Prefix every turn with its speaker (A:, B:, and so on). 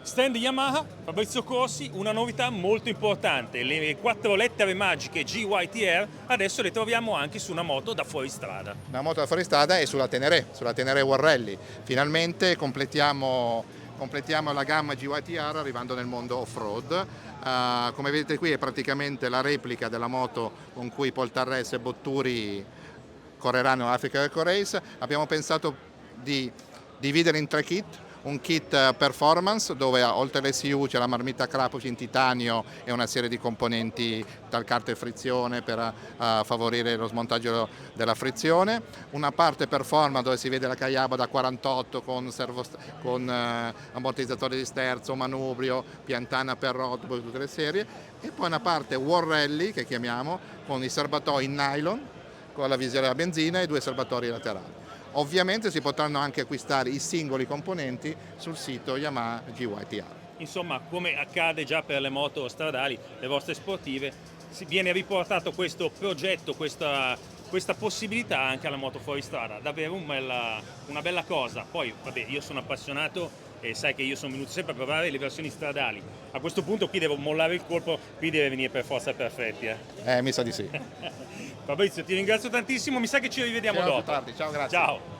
A: Stand Yamaha, Fabrizio Corsi, una novità molto importante, le 4 lettere magiche GYTR adesso le troviamo anche su una moto da fuoristrada.
B: Una moto da fuoristrada e sulla Tenere One Rally. Finalmente completiamo la gamma GYTR arrivando nel mondo off-road. Come vedete qui è praticamente la replica della moto con cui Paul Tarrés e Botturi correranno all'Africa Eco Race. Abbiamo pensato di dividere in 3 kit. Un kit performance dove oltre all'SU c'è la marmitta Krapusch in titanio e una serie di componenti dal carte frizione per favorire lo smontaggio della frizione. Una parte performance dove si vede la Kayaba da 48 con ammortizzatori di sterzo, manubrio, piantana per roadbook, tutte le serie. E poi una parte War Rally che chiamiamo con i serbatoi in nylon con la visiera a benzina e 2 serbatori laterali. Ovviamente si potranno anche acquistare i singoli componenti sul sito Yamaha GYTR.
A: Insomma, come accade già per le moto stradali, le vostre sportive, viene riportato questo progetto, questa possibilità anche alla moto fuoristrada, davvero una bella cosa. Poi, vabbè, io sono appassionato e sai che io sono venuto sempre a provare le versioni stradali. A questo punto qui devo mollare il colpo, qui deve venire per forza perfetti.
B: Mi sa di sì.
A: Fabrizio, ti ringrazio tantissimo, mi sa che ci rivediamo
B: Ciao,
A: dopo.
B: più tardi. Ciao, grazie.
A: Ciao.